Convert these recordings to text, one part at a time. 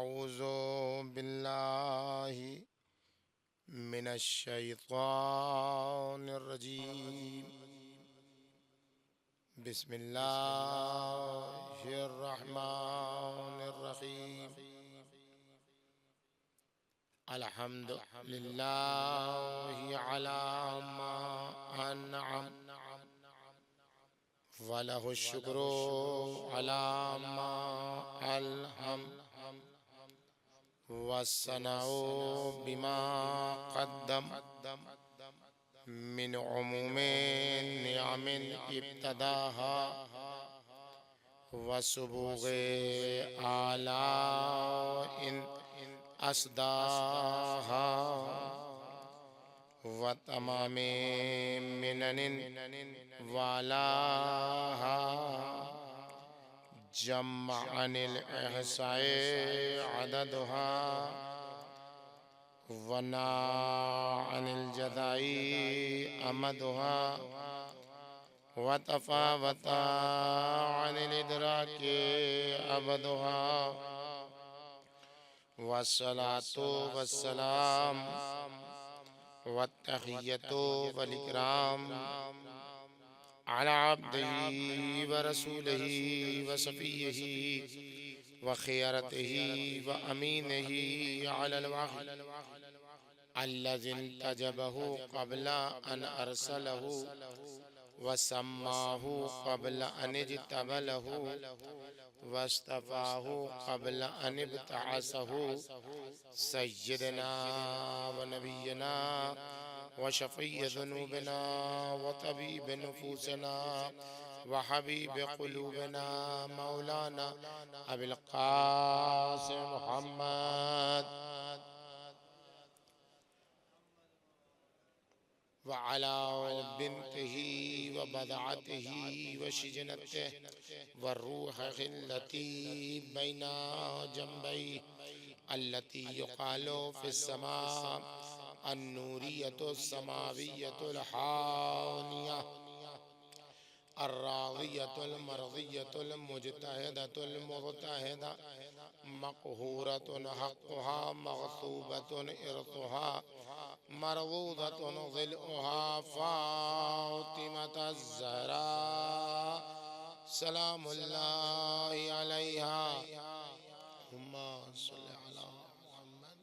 أعوذ بالله من الشيطان الرجيم. بسم الله الرحمن الرحيم. الحمد لله على ما أنعم وله الشكر على ما ألهم والثناء بما قدم من عموم نعم ابتداها وسبوغ آلاء أسداها وتمام منن والاها جمع عن الإحصاء عددها ونا عن الجداء أمدها وتفاوت عن الإدراك أبدها والصلاة والسلام والتحية والإكرام على عبده ورسوله وصفيه وخيرته وأمينه على الوحي الذي انتجبه قبل أن أرسله وسماه قبل أن اجتبله واصطفاه قبل أن ابتعثه سيدنا ونبينا وشفيع ذنوبنا وطبيب نفوسنا وحبيب قلوبنا مولانا أبي القاسم محمد وعلى بنته وبضعته وشجنته والروح التي بين جنبيه التي يقال في السماء النورية السماوية الحانية الراضية المرضية المجتهدة المغتهدة مقهورة حقها مغصوبة إرثها مرضوضة ظلؤها فاطمة الزهراء سلام الله عليها اللهم صل على محمد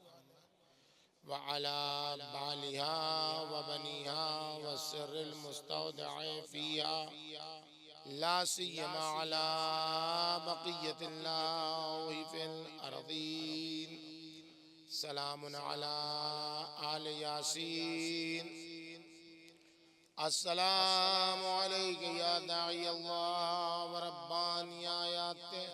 وعلى بالها وبنيها والسر المستودع فيها لا سيما على بقية الله في الأرضين سلام على آل ياسين السلام عليك يا داعي الله ورباني آياته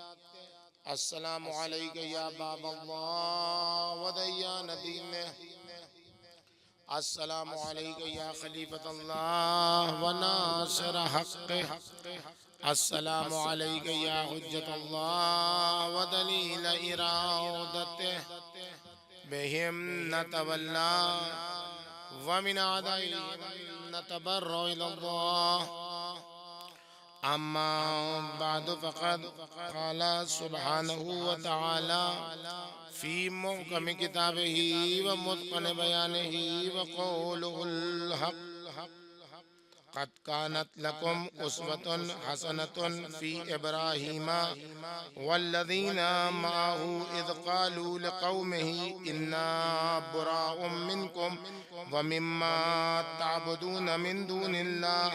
السلام عليك يا باب الله وديان دينه السلام عليك يا خليفة الله وناصر حقه السلام عليك يا حجة الله ودليل إرادته بهم نتولى ومن أعدائهم نتبرأ إلى الله أما بعد فقد قال سبحانه وتعالى في محكم كتابه ومتقن بيانه وقوله الحق قد كانت لكم أسوة حسنة في إبراهيم والذين معه إذ قالوا لقومه إنا براء منكم ومما تعبدون من دون الله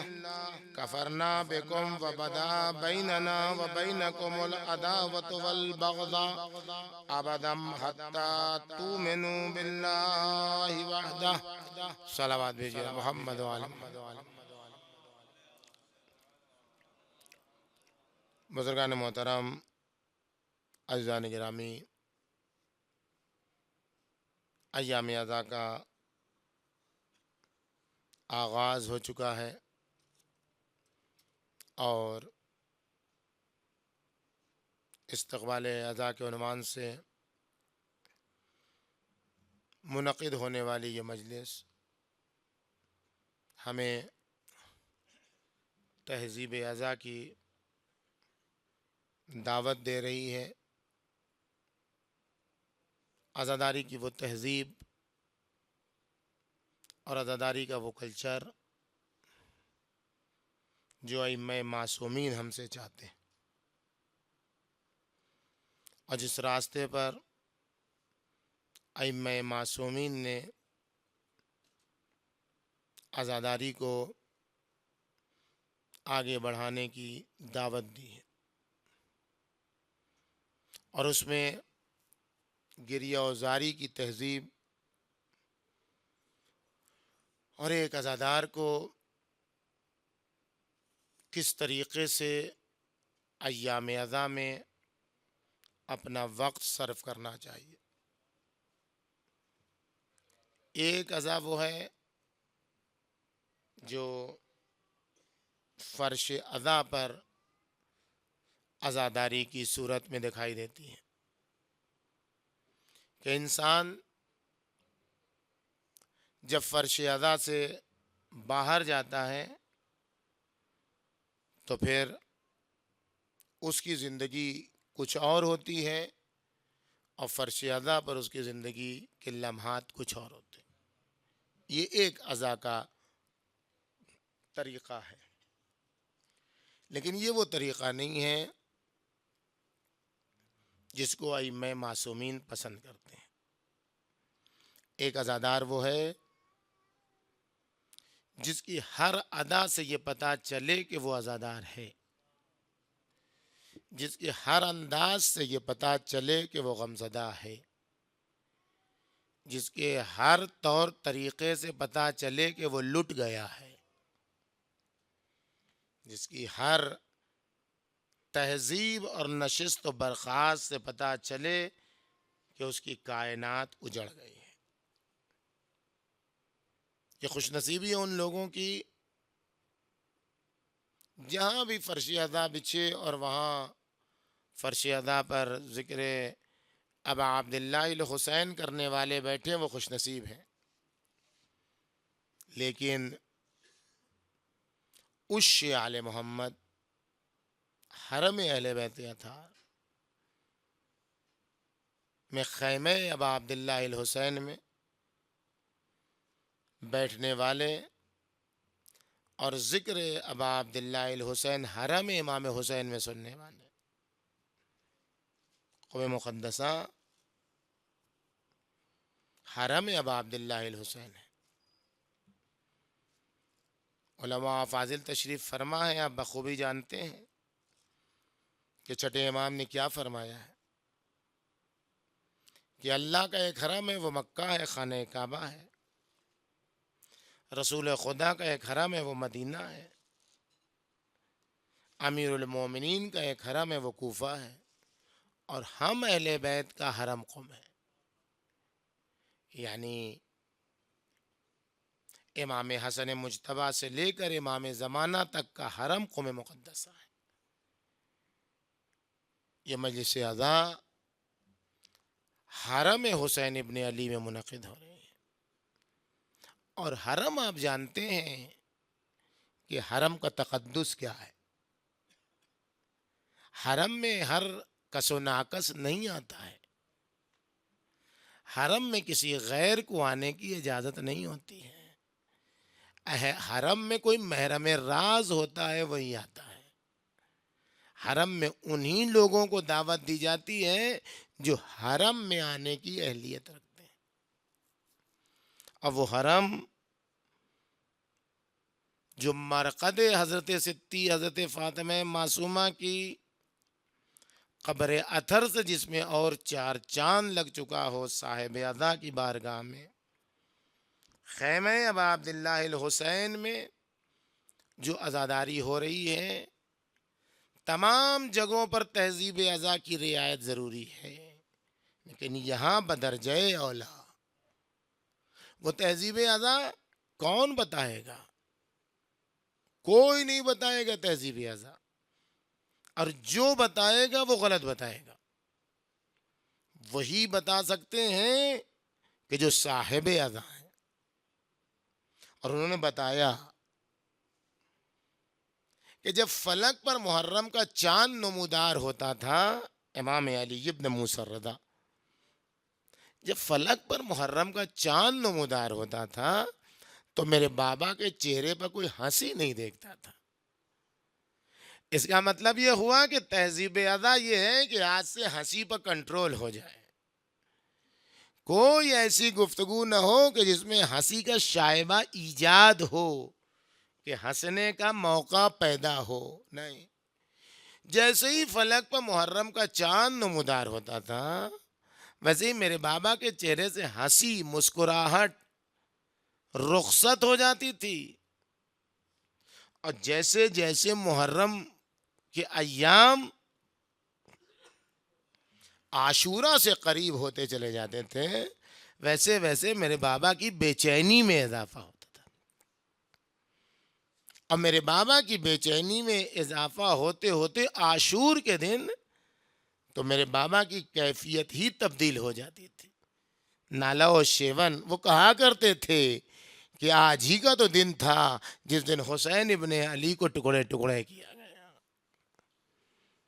كفرنا بكم وبدا بيننا وبينكم العداوة والبغضاء أبدا حتى تؤمنوا بالله وحده صلوات بھیجئے محمد وعلى بزرگان محترم عزیزان گرامی، ایام عزا کا آغاز ہو چکا ہے اور استقبال عزا کے عنوان سے منعقد ہونے والی یہ مجلس ہمیں تہذیب عزا کی دعوت دے رہی ہے عزاداری کی وہ تہذیب اور عزاداری کا وہ کلچر جو ائمہ معصومین ہم سے چاہتے ہیں، اور جس راستے پر ائمہ معصومین نے عزاداری کو آگے بڑھانے کی دعوت دی ہے، اور اس میں گریہ و زاری کی تہذیب اور ایک عزادار کو کس طریقے سے ایام عزا میں اپنا وقت صرف کرنا چاہیے۔ ایک عزا وہ ہے جو فرش عزا پر عزاداری کی صورت میں دکھائی دیتی ہے کہ انسان جب فرش عزا سے باہر جاتا ہے تو پھر اس کی زندگی کچھ اور ہوتی ہے، اور فرش عزا پر اس کی زندگی کے لمحات کچھ اور ہوتے ہیں۔ یہ ایک عزا کا طریقہ ہے، لیکن یہ وہ طریقہ نہیں ہے جس کو ائمہ معصومین پسند کرتے ہیں۔ ایک عزادار وہ ہے جس کی ہر ادا سے یہ پتہ چلے کہ وہ عزادار ہے، جس کے ہر انداز سے یہ پتہ چلے کہ وہ غمزدہ ہے، جس کے ہر طور طریقے سے پتہ چلے کہ وہ لٹ گیا ہے، جس کی ہر تہذیب اور نشست و برخاست سے پتہ چلے کہ اس کی کائنات اجڑ گئی ہے۔ یہ خوش نصیبی ہے ان لوگوں کی جہاں بھی فرش عزا بچھے اور وہاں فرش عزا پر ذکر ابا عبداللہ الحسین کرنے والے بیٹھے، وہ خوش نصیب ہیں۔ لیکن عش آل محمد، حرم اہل بیت اطہار میں خیمہ ابا عبداللہ الحسین میں بیٹھنے والے اور ذکر ابا عبداللہ الحسین حرم امام حسین میں سننے والے قوم مقدسہ حرم ابا عبداللہ الحسین ہے۔ علماء فاضل تشریف فرما ہے، آپ بخوبی جانتے ہیں کہ چھٹے امام نے کیا فرمایا ہے کہ اللہ کا ایک حرم ہے وہ مکہ ہے، خانہ کعبہ ہے، رسول خدا کا ایک حرم ہے وہ مدینہ ہے، امیر المومنین کا ایک حرم ہے وہ کوفہ ہے، اور ہم اہل بیت کا حرم قم ہے۔ یعنی امام حسن مجتبیٰ سے لے کر امام زمانہ تک کا حرم قم مقدسہ ہے۔ یہ مجلس عزا حرم حسین ابن علی میں منعقد ہو رہی ہے، اور حرم آپ جانتے ہیں کہ حرم کا تقدس کیا ہے۔ حرم میں ہر کس و ناقص نہیں آتا ہے، حرم میں کسی غیر کو آنے کی اجازت نہیں ہوتی ہے، حرم میں کوئی محرم راز ہوتا ہے وہی آتا ہے۔ حرم میں انہی لوگوں کو دعوت دی جاتی ہے جو حرم میں آنے کی اہلیت رکھتے ہیں۔ اب وہ حرم جو مرقد حضرت ستی حضرت فاطمہ معصومہ کی قبر اطہر سے جس میں اور 4 چاند لگ چکا ہو، صاحب عزا کی بارگاہ میں خیمہ ابا عبداللہ الحسین میں جو عزاداری ہو رہی ہے، تمام جگہوں پر تہذیب عزا کی رعایت ضروری ہے، لیکن یہاں بدرجہ اولا وہ تہذیب عزا کون بتائے گا؟ کوئی نہیں بتائے گا تہذیب عزا، اور جو بتائے گا وہ غلط بتائے گا۔ وہی بتا سکتے ہیں کہ جو صاحب عزا ہیں، اور انہوں نے بتایا کہ جب فلک پر محرم کا چاند نمودار ہوتا تھا، امام علی ابن موسیٰ الرضا جب فلک پر محرم کا چاند نمودار ہوتا تھا تو میرے بابا کے چہرے پر کوئی ہنسی نہیں دیکھتا تھا۔ اس کا مطلب یہ ہوا کہ تہذیب ادا یہ ہے کہ آج سے ہنسی پر کنٹرول ہو جائے، کوئی ایسی گفتگو نہ ہو کہ جس میں ہنسی کا شائبہ ایجاد ہو، کہ ہنسنے کا موقع پیدا ہو، نہیں۔ جیسے ہی فلک پر محرم کا چاند نمودار ہوتا تھا ویسے ہی میرے بابا کے چہرے سے ہنسی، مسکراہٹ رخصت ہو جاتی تھی، اور جیسے جیسے محرم کے ایام عاشورہ سے قریب ہوتے چلے جاتے تھے ویسے ویسے میرے بابا کی بے چینی میں اضافہ ہوتا تھا، اور میرے بابا کی بے چینی میں اضافہ ہوتے ہوتے عاشور کے دن تو میرے بابا کی کیفیت ہی تبدیل ہو جاتی تھی۔ نالا و شیون وہ کہا کرتے تھے کہ آج ہی کا تو دن تھا جس دن حسین ابن علی کو ٹکڑے ٹکڑے کیا گیا۔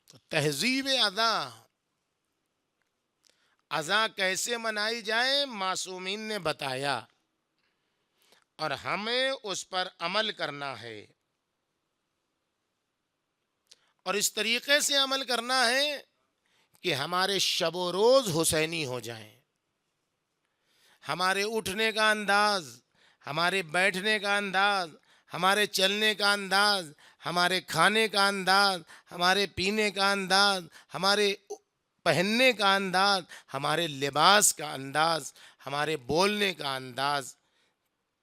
تو تہذیب اذاں کیسے منائی جائے معصومین نے بتایا، اور ہمیں اس پر عمل کرنا ہے، اور اس طریقے سے عمل کرنا ہے کہ ہمارے شب و روز حسینی ہو جائیں، ہمارے اٹھنے کا انداز، ہمارے بیٹھنے کا انداز، ہمارے چلنے کا انداز، ہمارے کھانے کا انداز، ہمارے پینے کا انداز، ہمارے پہننے کا انداز، ہمارے لباس کا انداز، ہمارے بولنے کا انداز،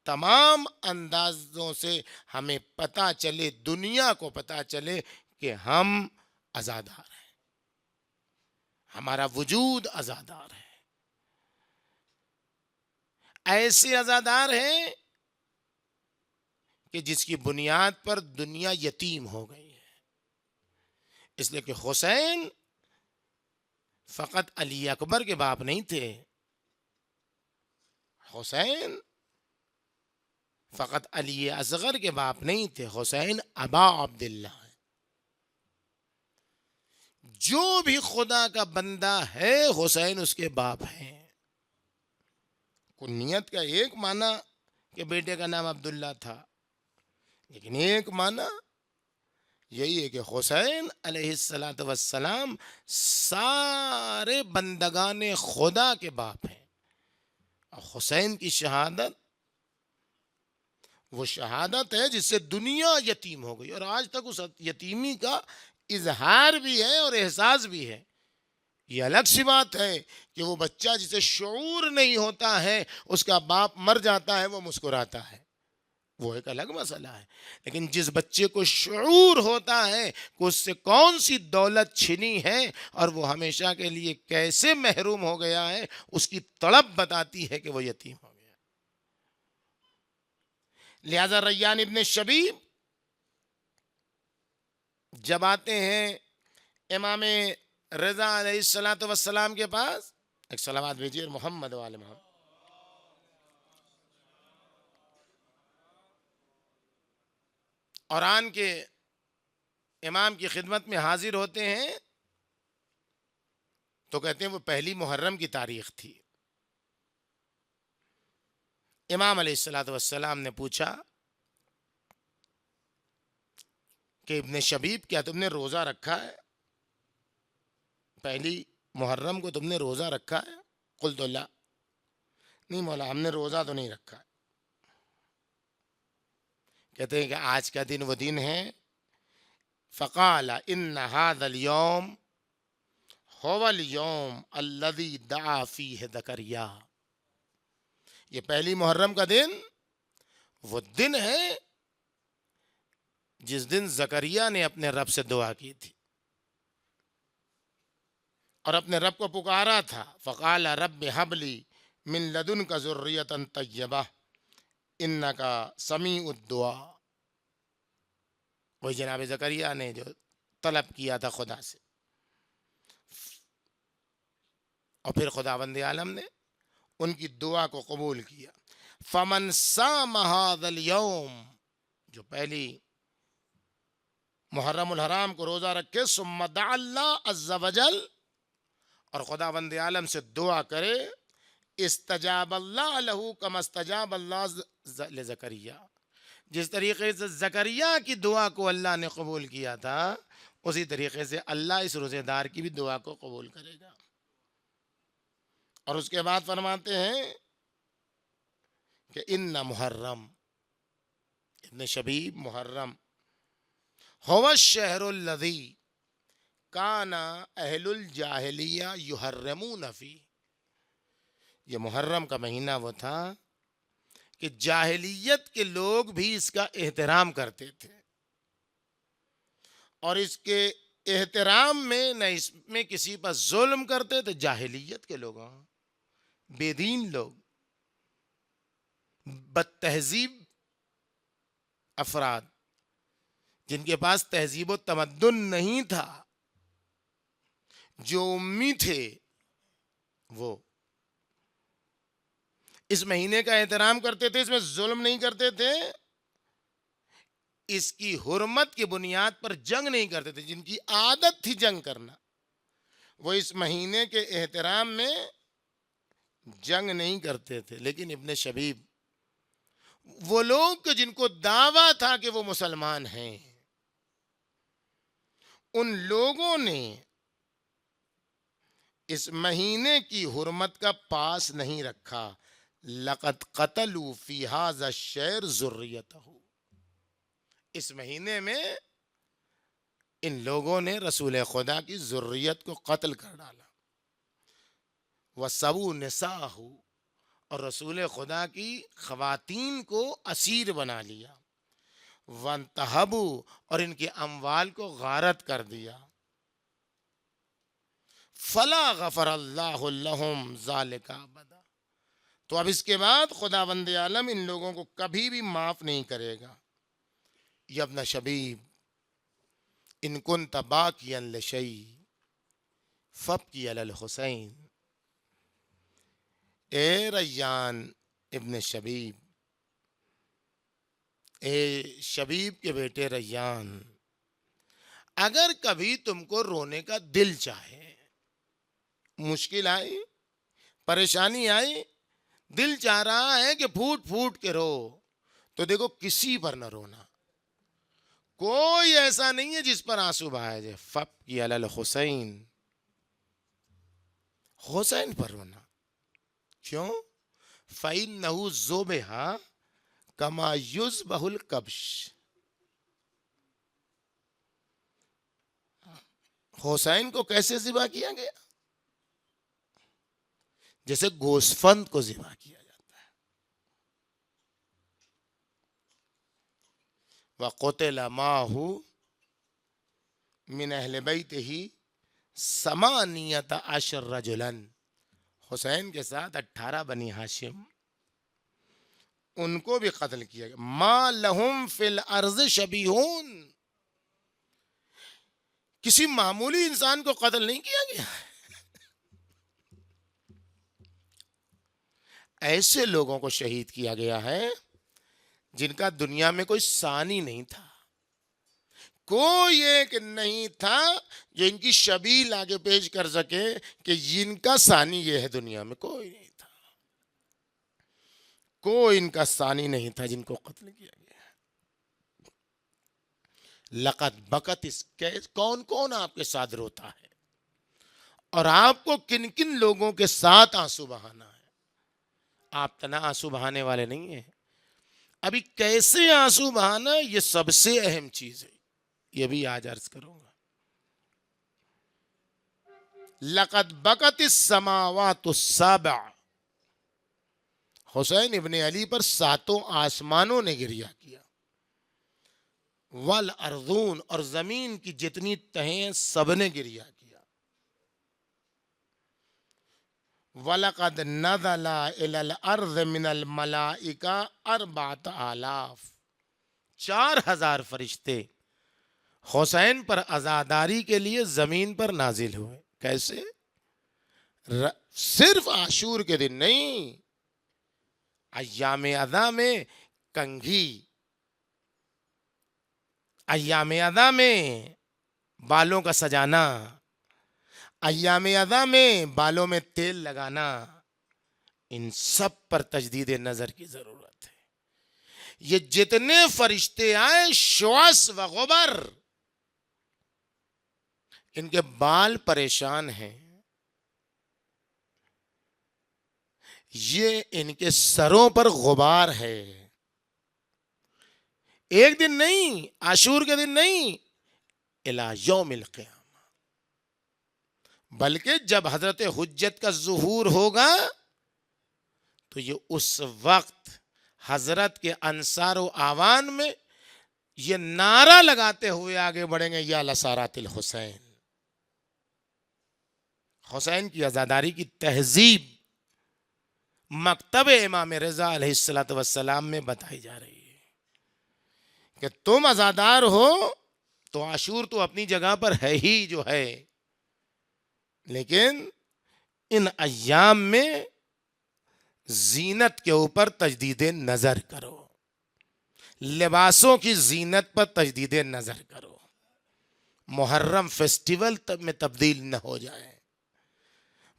تمام اندازوں سے ہمیں پتہ چلے، دنیا کو پتہ چلے کہ ہم عزادار ہیں، ہمارا وجود عزادار ہے، ایسے عزادار ہیں کہ جس کی بنیاد پر دنیا یتیم ہو گئی ہے۔ اس لیے کہ حسین فقط علی اکبر کے باپ نہیں تھے، حسین فقط علی اصغر کے باپ نہیں تھے، حسین ابا عبداللہ ہے۔ جو بھی خدا کا بندہ ہے حسین اس کے باپ ہیں۔ کنیت کا ایک معنی کہ بیٹے کا نام عبداللہ تھا، لیکن ایک معنی یہی ہے کہ حسین علیہ السلام سارے بندگان خدا کے باپ ہیں، اور حسین کی شہادت وہ شہادت ہے جس سے دنیا یتیم ہو گئی، اور آج تک اس یتیمی کا اظہار بھی ہے اور احساس بھی ہے۔ یہ الگ سی بات ہے کہ وہ بچہ جسے شعور نہیں ہوتا ہے اس کا باپ مر جاتا ہے وہ مسکراتا ہے، وہ ایک الگ مسئلہ ہے، لیکن جس بچے کو شعور ہوتا ہے کہ اس سے کون سی دولت چھنی ہے اور وہ ہمیشہ کے لیے کیسے محروم ہو گیا ہے، اس کی تڑپ بتاتی ہے کہ وہ یتیم ہو گیا۔ لہذا ریان ابن شبیب جب آتے ہیں امام رضا علیہ السلام کے پاس، ایک صلوات بھیجیے محمد وآل محمد۔ اور آن کے امام کی خدمت میں حاضر ہوتے ہیں تو کہتے ہیں وہ پہلی محرم کی تاریخ تھی۔ امام علیہ السلام نے پوچھا کہ ابن شبیب کیا تم نے روزہ رکھا ہے؟ پہلی محرم کو تم نے روزہ رکھا ہے؟ قلت لا، نہیں مولا ہم نے روزہ تو نہیں رکھا۔ کہتے ہیں کہ آج کا دن وہ دن ہے، فقال ان هذا اليوم هو اليوم الذي دعا فيه زکریا، یہ پہلی محرم کا دن وہ دن ہے جس دن زکریا نے اپنے رب سے دعا کی تھی اور اپنے رب کو پکارا تھا، فقال رب هب لي من لدنك ذرية طیبہ انك سمیع الدعاء، وہی جناب زکریا نے جو طلب کیا تھا خدا سے، اور پھر خداوند عالم نے ان کی دعا کو قبول کیا۔ فمن صام هذا اليوم، جو پہلی محرم الحرام کو روزہ رکھے، ثم دعا اللہ عز وجل، اور خداوند عالم سے دعا کرے استجاب اللہ لہو کما استجاب اللہ لزکریا، جس طریقے سے زکریا کی دعا کو اللہ نے قبول کیا تھا اسی طریقے سے اللہ اس روزے دار کی بھی دعا کو قبول کرے گا۔ اور اس کے بعد فرماتے ہیں کہ ان محرم، ابن شبیب محرم هو الشہر الذی کان اہل الجاہلیہ یحرمون فی، یہ محرم کا مہینہ وہ تھا کہ جاہلیت کے لوگ بھی اس کا احترام کرتے تھے، اور اس کے احترام میں نہ اس میں کسی پر ظلم کرتے تھے۔ جاہلیت کے لوگ، بے دین لوگ، بد تہذیب افراد جن کے پاس تہذیب و تمدن نہیں تھا، جو امی تھے، وہ اس مہینے کا احترام کرتے تھے، اس میں ظلم نہیں کرتے تھے، اس کی حرمت کی بنیاد پر جنگ نہیں کرتے تھے۔ جن کی عادت تھی جنگ کرنا، وہ اس مہینے کے احترام میں جنگ نہیں کرتے تھے۔ لیکن ابن شبیب، وہ لوگ جن کو دعویٰ تھا کہ وہ مسلمان ہیں، ان لوگوں نے اس مہینے کی حرمت کا پاس نہیں رکھا۔ لقد قتلوا فی ھذا الشہر ذریتہ، اس مہینے میں ان لوگوں نے رسول خدا کی ذریت کو قتل کر ڈالا۔ وَسَبُوا نِسَاءَهُ، اور رسول خدا کی خواتین کو اسیر بنا لیا۔ وَانْتَهَبُوا، اور ان کے اموال کو غارت کر دیا۔ فَلَا غَفَرَ اللَّهُ لَهُمْ ذَلِكَ أَبَدًا، تو اب اس کے بعد خداوند عالم ان لوگوں کو کبھی بھی معاف نہیں کرے گا۔ یا ابن شبیب، ان كنت باقیا لشیء فابکی علی الحسین، اے ریان ابن شبیب، اے شبیب کے بیٹے ریان، اگر کبھی تم کو رونے کا دل چاہے، مشکل آئی، پریشانی آئی، دل چاہ رہا ہے کہ پھوٹ پھوٹ کے رو، تو دیکھو کسی پر نہ رونا، کوئی ایسا نہیں ہے جس پر آنسو بہائے جائے۔ فابکی علی الحسین، حسین پر رونا، کیوں؟ فَإِنَّهُ ذُبِحَ كَمَا يُذْبَحُ الْكَبْشُ، حسین کو کیسے ذبح کیا گیا؟ جیسے گوسفند کو ذبح کیا جاتا ہے۔ وَقُتِلَ مَعَهُ مِنْ أَهْلِ بَيْتِهِ ثَمَانِيَةَ عَشَرَ رَجُلًا، حسین کے ساتھ 18 بنی ہاشم، ان کو بھی قتل کیا گیا۔ مَا لَهُمْ فِي الْأَرْضِ شَبِيهٌ، کسی معمولی انسان کو قتل نہیں کیا گیا۔ ایسے لوگوں کو شہید کیا گیا ہے جن کا دنیا میں کوئی ثانی نہیں تھا، کوئی ایک نہیں تھا جو ان کی شبیہ آگے پیش کر سکے کہ جن کا ثانی یہ ہے، دنیا میں کوئی نہیں تھا، کوئی ان کا ثانی نہیں تھا جن کو قتل کیا گیا۔ لقد بکت، اس کون کون آپ کے ساتھ روتا ہے، اور آپ کو کن کن لوگوں کے ساتھ آنسو بہانا ہے۔ آپ تنہا آنسو بہانے والے نہیں ہیں، ابھی کیسے آنسو بہانا یہ سب سے اہم چیز ہے، یہ بھی آج عرض کروں گا۔ لقد بکت السماوات السبع، حسین ابن علی پر 7 آسمانوں نے گریہ کیا۔ والارضون، اور زمین کی جتنی تہیں سب نے گریہ کیا۔ وَلَقَدْ نَزَلَ إِلَى الْأَرْضِ مِنَ الْمَلَائِكَةِ 4,000، 4,000 فرشتے حسین پر عزاداری کے لیے زمین پر نازل ہوئے۔ کیسے؟ صرف عاشور کے دن نہیں، ایام ادا میں کنگھی، ایام ادا میں بالوں کا سجانا، ایام ادا میں بالوں میں تیل لگانا، ان سب پر تجدید نظر کی ضرورت ہے. یہ جتنے فرشتے آئے شواس و غبر، ان کے بال پریشان ہیں، یہ ان کے سروں پر غبار ہے. ایک دن نہیں، عاشور کے دن نہیں، الی یوم القیامہ. بلکہ جب حضرت حجت کا ظہور ہوگا تو یہ اس وقت حضرت کے انصار و اعوان میں یہ نعرہ لگاتے ہوئے آگے بڑھیں گے، یا لسارات الحسین. حسین کی عزاداری کی تہذیب مکتب امام رضا علیہ الصلوۃ والسلام میں بتائی جا رہی ہے کہ تم عزادار ہو تو عاشور تو اپنی جگہ پر ہے ہی جو ہے، لیکن ان ایام میں زینت کے اوپر تجدید نظر کرو، لباسوں کی زینت پر تجدید نظر کرو. محرم فیسٹیول میں تبدیل نہ ہو جائے،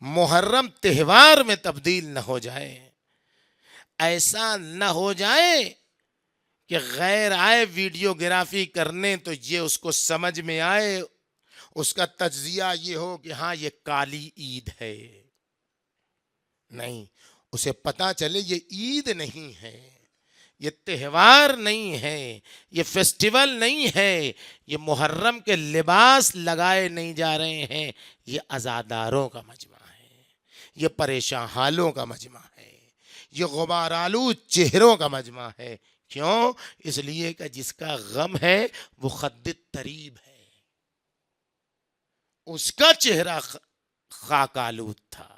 محرم تہوار میں تبدیل نہ ہو جائے. ایسا نہ ہو جائے کہ غیر آئے ویڈیوگرافی کرنے تو یہ اس کو سمجھ میں آئے، اس کا تجزیہ یہ ہو کہ ہاں یہ کالی عید ہے. نہیں، اسے پتا چلے یہ عید نہیں ہے، یہ تہوار نہیں ہے، یہ فیسٹیول نہیں ہے، یہ محرم کے لباس لگائے نہیں جا رہے ہیں، یہ عزاداروں کا مجمع ہے، یہ پریشان حالوں کا مجمع ہے، یہ غبار آلود چہروں کا مجمع ہے. کیوں؟ اس لیے کہ جس کا غم ہے وہ خد طریب ہے، اس کا چہرہ خاک آلود تھا.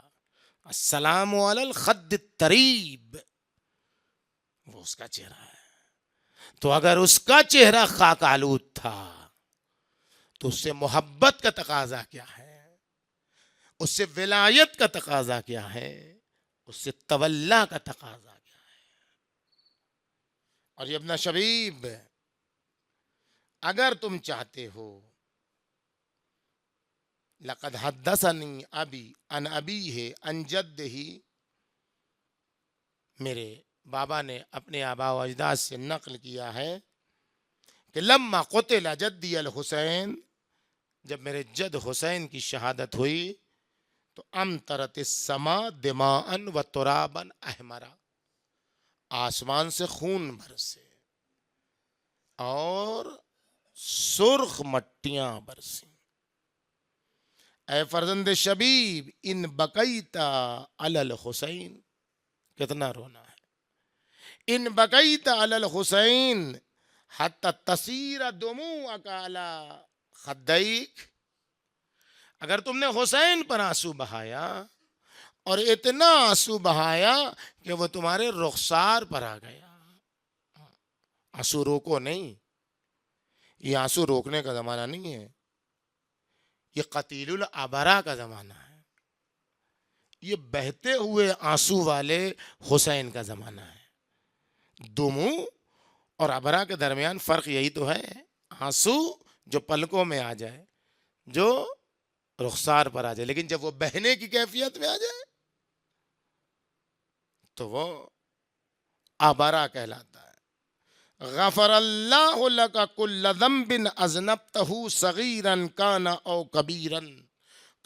السلام علی الخد الطریب، وہ اس کا چہرہ ہے. تو اگر اس کا چہرہ خاک آلود تھا تو اس سے محبت کا تقاضا کیا ہے، اس سے ولایت کا تقاضا کیا ہے، اس سے تولا کا تقاضا کیا ہے. اور یہ ابن شبیب، اگر تم چاہتے ہو، لقد حدثنی ابی عن ابیہ عن جدہ، میرے بابا نے اپنے آبا و اجداد سے نقل کیا ہے کہ لما قتل جدی الحسین، جب میرے جد حسین کی شہادت ہوئی تو امطرت السماء دماء و ترابا احمرا، آسمان سے خون برسے اور سرخ مٹیاں برسیں. اے فرزند شبیب ان بقیتا علی الحسین، کتنا رونا ہے، ان بقیتا علی الحسین حتی تصیر دموعک علی خدیک، اگر تم نے حسین پر آنسو بہایا اور اتنا آنسو بہایا کہ وہ تمہارے رخسار پر آ گیا. آنسو روکو نہیں، یہ آنسو روکنے کا زمانہ نہیں ہے، یہ قتیل العبرہ کا زمانہ ہے، یہ بہتے ہوئے آنسو والے حسین کا زمانہ ہے. دمو اور عبرہ کے درمیان فرق یہی تو ہے، آنسو جو پلکوں میں آ جائے، جو رخسار پر آ جائے، لیکن جب وہ بہنے کی کیفیت میں آ جائے تو وہ عبرہ کہلاتا ہے. غفر اللہ لک کل ذنب اذنبتہ صغیرا کان او کبیرا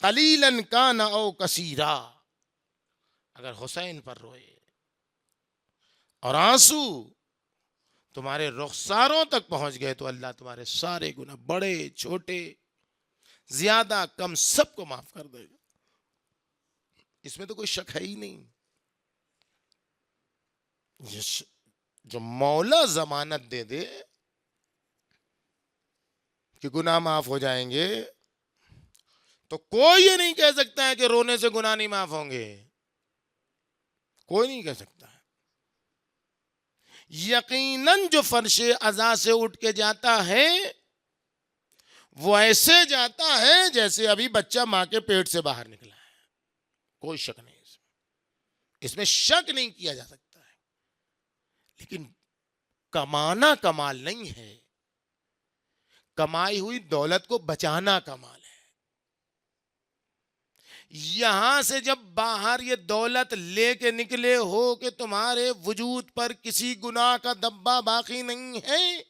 قلیلا کان او کثیرا. اگر حسین پر روئے اور آنسو تمہارے رخساروں تک پہنچ گئے تو اللہ تمہارے سارے گناہ، بڑے چھوٹے زیادہ کم، سب کو معاف کر دے گا. اس میں تو کوئی شک ہے ہی نہیں. جو مولا ضمانت دے دے کہ گناہ معاف ہو جائیں گے تو کوئی یہ نہیں کہہ سکتا ہے کہ رونے سے گناہ نہیں معاف ہوں گے، کوئی نہیں کہہ سکتا ہے. یقیناً جو فرش عزا سے اٹھ کے جاتا ہے وہ ایسے جاتا ہے جیسے ابھی بچہ ماں کے پیٹ سے باہر نکلا ہے، کوئی شک نہیں، اس میں شک نہیں کیا جا سکتا ہے. لیکن کمانا کمال نہیں ہے، کمائی ہوئی دولت کو بچانا کمال ہے. یہاں سے جب باہر یہ دولت لے کے نکلے ہو کہ تمہارے وجود پر کسی گناہ کا دبا باقی نہیں ہے،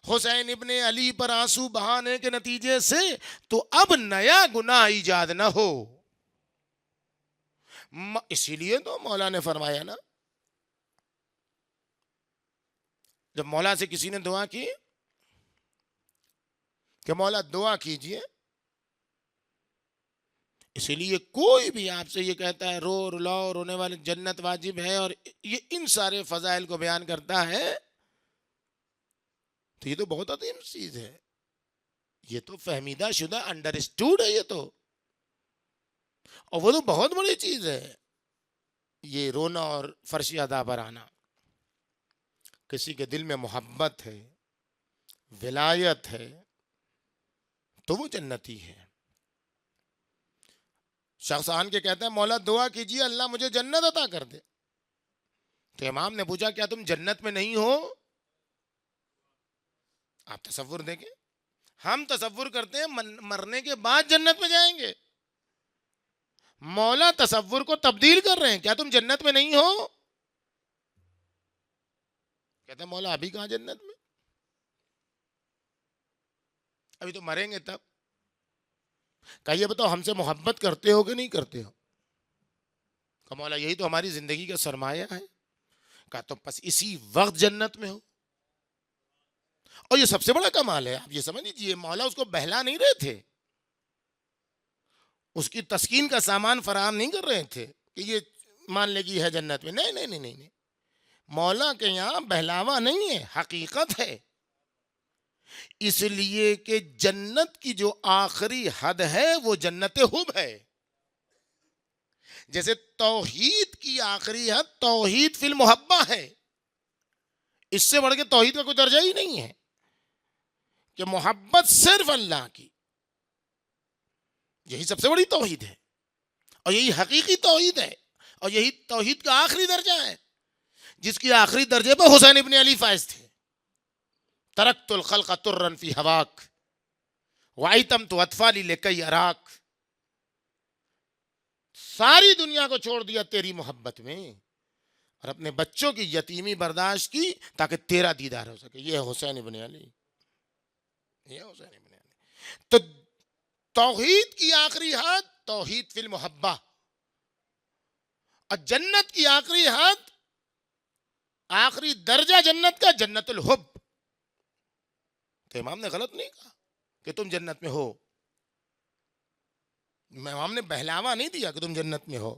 حسین ابن علی پر آنسو بہانے کے نتیجے سے، تو اب نیا گناہ ایجاد نہ ہو۔ اسی لیے تو مولا نے فرمایا نا، جب مولا سے کسی نے دعا کی کہ مولا دعا کیجئے، اسی لیے کوئی بھی آپ سے یہ کہتا ہے رو رلاؤ رونے والے جنت واجب ہے اور یہ ان سارے فضائل کو بیان کرتا ہے، تو یہ تو بہت عظیم چیز ہے، یہ تو فہمیدہ شدہ انڈرسٹوڈ ہے، یہ تو، اور وہ تو بہت بڑی چیز ہے، یہ رونا اور فرش ادا پر آنا۔ کسی کے دل میں محبت ہے، ولایت ہے، تو وہ جنتی ہے۔ شخص آن کے کہتا ہے مولا دعا کیجیے اللہ مجھے جنت عطا کر دے، تو امام نے پوچھا کیا تم جنت میں نہیں ہو؟ آپ تصور دیکھیں، ہم تصور کرتے ہیں مرنے کے بعد جنت میں جائیں گے، مولا تصور کو تبدیل کر رہے ہیں، کیا تم جنت میں نہیں ہو؟ کہتے ہیں مولا ابھی کہاں جنت میں، ابھی تو مریں گے تب۔ کہا یہ بتاؤ ہم سے محبت کرتے ہو کہ نہیں کرتے ہو؟ کہا مولا یہی تو ہماری زندگی کا سرمایہ ہے۔ کہا تو پس اسی وقت جنت میں ہو، اور یہ سب سے بڑا کمال ہے، آپ یہ سمجھ لیجیے مولا اس کو بہلا نہیں رہے تھے، اس کی تسکین کا سامان فراہم نہیں کر رہے تھے کہ یہ مان لے گی ہے جنت میں، نہیں نہیں نہیں نہیں، مولا کے یہاں بہلاوا نہیں ہے، حقیقت ہے، اس لیے کہ جنت کی جو آخری حد ہے وہ جنت حب ہے۔ جیسے توحید کی آخری حد توحید فی المحبہ ہے، اس سے بڑھ کے توحید کا کوئی درجہ ہی نہیں ہے کہ محبت صرف اللہ کی، یہی سب سے بڑی توحید ہے اور یہی حقیقی توحید ہے، اور یہی توحید کا آخری درجہ ہے، جس کی آخری درجے پر حسین ابن علی فائز تھے۔ ترکت الخلق ترا فی ہواک وایتمت اطفالی لکی اراک، ساری دنیا کو چھوڑ دیا تیری محبت میں اور اپنے بچوں کی یتیمی برداشت کی تاکہ تیرا دیدار ہو سکے۔ یہ ہے حسین ابن علی، یہ حسین ابن علی۔ تو توحید کی آخری حد توحید فی المحبہ، اور جنت کی آخری حد، آخری درجہ جنت کا جنت الحب۔ تو امام نے غلط نہیں کہا کہ تم جنت میں ہو، امام نے بہلاوا نہیں دیا کہ تم جنت میں ہو،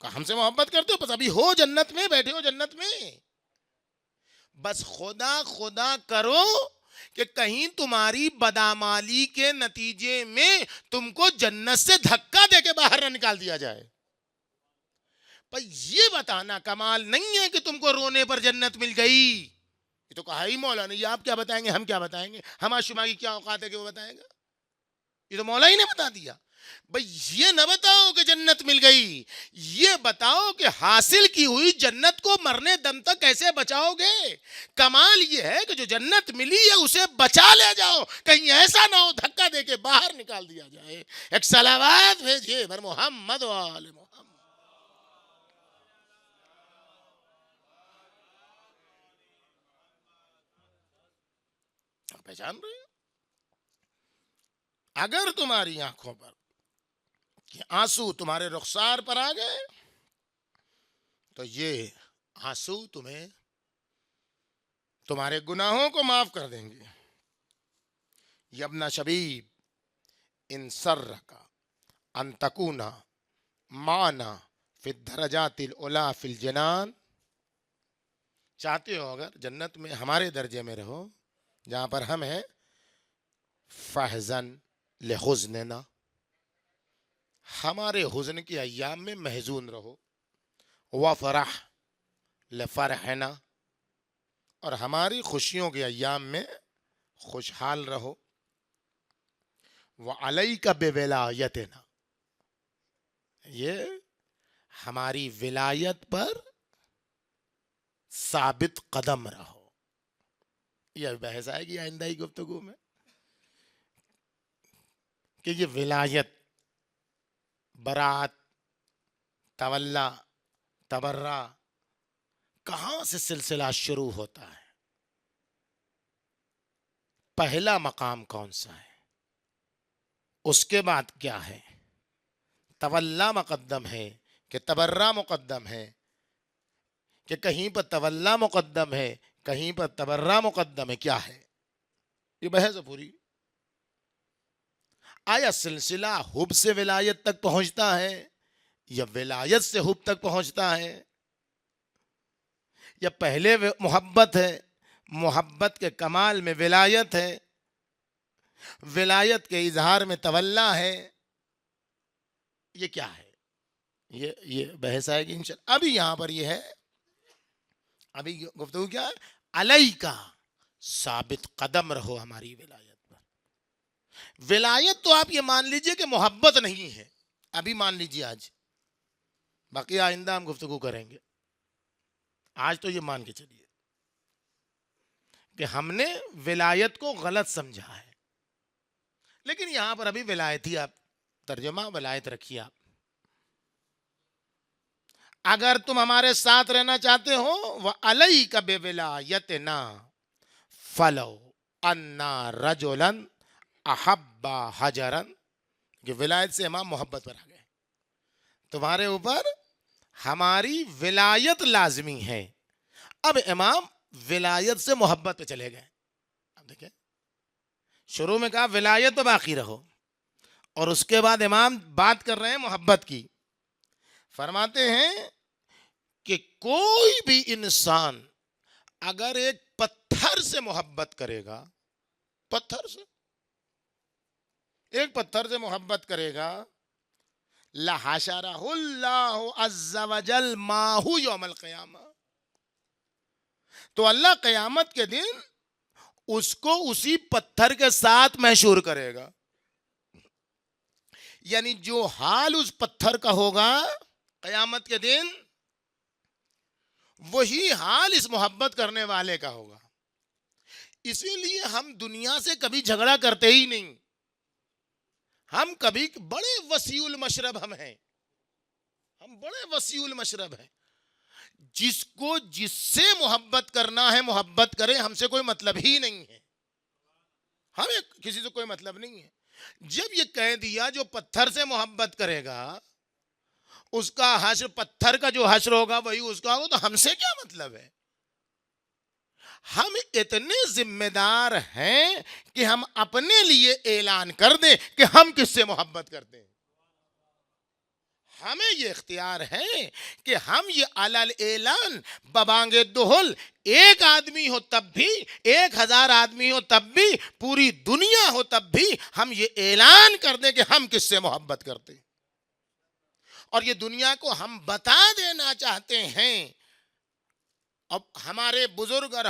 کہا ہم سے محبت کرتے ہو بس ابھی ہو جنت میں، بیٹھے ہو جنت میں، بس خدا خدا کرو کہ کہیں تمہاری بدعمالی کے نتیجے میں تم کو جنت سے دھکا دے کے باہر نہ نکال دیا جائے۔ پر یہ بتانا کمال نہیں ہے کہ تم کو رونے پر جنت مل گئی، یہ تو کہا ہی مولا نے، یہ آپ کیا بتائیں گے، ہم کیا بتائیں گے، ہم شما کی کیا اوقات ہے کہ وہ بتائیں گا، یہ تو مولا ہی نے بتا دیا۔ بھئی یہ نہ بتاؤ کہ جنت مل گئی، یہ بتاؤ کہ حاصل کی ہوئی جنت کو مرنے دم تک کیسے بچاؤ گے۔ کمال یہ ہے کہ جو جنت ملی ہے اسے بچا لے جاؤ، کہیں ایسا نہ ہو دھکا دے کے باہر نکال دیا جائے۔ ایک صلوات بھیجیے بر محمد و آل محمد۔ پہچان رہے ہیں؟ اگر تمہاری آنکھوں پر کہ آنسو تمہارے رخسار پر آ گئے تو یہ آنسو تمہیں تمہارے گناہوں کو معاف کر دیں گے۔ یبن شبیب ان سرک ان تکونا معنا فی الدرجات العلی فی الجنان، چاہتے ہو اگر جنت میں ہمارے درجے میں رہو جہاں پر ہم ہیں، فحزن لحزننا، ہمارے حزن کے ایام میں محزون رہو، وفرح لفرحنا، اور ہماری خوشیوں کے ایام میں خوشحال رہو، وعلیک بولایتنا، یہ ہماری ولایت پر ثابت قدم رہو۔ یہ بحث آئے گی آئندہ ہی گفتگو میں کہ یہ ولایت برات، تولا، تبرہ، کہاں سے سلسلہ شروع ہوتا ہے؟ پہلا مقام کون سا ہے؟ اس کے بعد کیا ہے؟ تولا مقدم ہے کہ تبرہ مقدم ہے کہ کہیں پر تولا مقدم ہے کہیں پر تبرہ مقدم ہے؟ کیا ہے یہ بحث ہے پوری؟ آیا سلسلہ حب سے ولایت تک پہنچتا ہے یا ولایت سے حب تک پہنچتا ہے، یا پہلے محبت ہے، محبت کے کمال میں ولایت ہے، ولایت کے اظہار میں تولا ہے؟ یہ کیا ہے؟ یہ بحث آئے گی انشاءاللہ۔ ابھی یہاں پر یہ ہے، ابھی گفتگو کیا ہے؟ علیہ کا ثابت قدم رہو ہماری ولایت پر۔ ولایت تو آپ یہ مان لیجئے کہ محبت نہیں ہے، ابھی مان لیجئے آج، باقی آئندہ ہم گفتگو کریں گے، آج تو یہ مان کے چلیے کہ ہم نے ولایت کو غلط سمجھا ہے، لیکن یہاں پر ابھی ولایت ہی، آپ ترجمہ ولایت رکھیے آپ۔ اگر تم ہمارے ساتھ رہنا چاہتے ہو وَعَلَيْكَ بِوِلَایَتِنَا فَلَوْ أَنَّا رَجُلًا أَحَبَّ حَجَرًا، کہ ولایت سے امام محبت پر آ گئے، تمہارے اوپر ہماری ولایت لازمی ہے۔ اب امام ولایت سے محبت پہ چلے گئے۔ اب دیکھیں، شروع میں کہا ولایت پہ باقی رہو، اور اس کے بعد امام بات کر رہے ہیں محبت کی۔ فرماتے ہیں کہ کوئی بھی انسان اگر ایک پتھر سے محبت کرے گا، پتھر سے، ایک پتھر سے محبت کرے گا، لَحَشَرَهُ اللَّهُ عَزَّ وَجَلَّ مَعَهُ يَوْمَ الْقِيَامَةِ، تو اللہ قیامت کے دن اس کو اسی پتھر کے ساتھ محشور کرے گا۔ یعنی جو حال اس پتھر کا ہوگا قیامت کے دن، وہی حال اس محبت کرنے والے کا ہوگا۔ اسی لیے ہم دنیا سے کبھی جھگڑا کرتے ہی نہیں، ہم کبھی، بڑے وسیع المشرب ہم ہیں، ہم بڑے وسیع المشرب ہیں، جس کو جس سے محبت کرنا ہے محبت کرے، ہم سے کوئی مطلب ہی نہیں ہے، ہمیں کسی سے کوئی مطلب نہیں ہے۔ جب یہ کہہ دیا جو پتھر سے محبت کرے گا اس کا حشر، پتھر کا جو حشر ہوگا وہی اس کا ہوگا، تو ہم سے کیا مطلب ہے؟ ہم اتنے ذمہ دار ہیں کہ ہم اپنے لیے اعلان کر دیں کہ ہم کس سے محبت کرتے ہیں۔ ہمیں یہ اختیار ہے کہ ہم یہ علل اعلان ببانگ دہل، ایک آدمی ہو تب بھی، 1000 آدمی ہو تب بھی، پوری دنیا ہو تب بھی ہم یہ اعلان کر دیں کہ ہم کس سے محبت کرتے ہیں، اور یہ دنیا کو ہم بتا دینا چاہتے ہیں۔ اب ہمارے بزرگ اور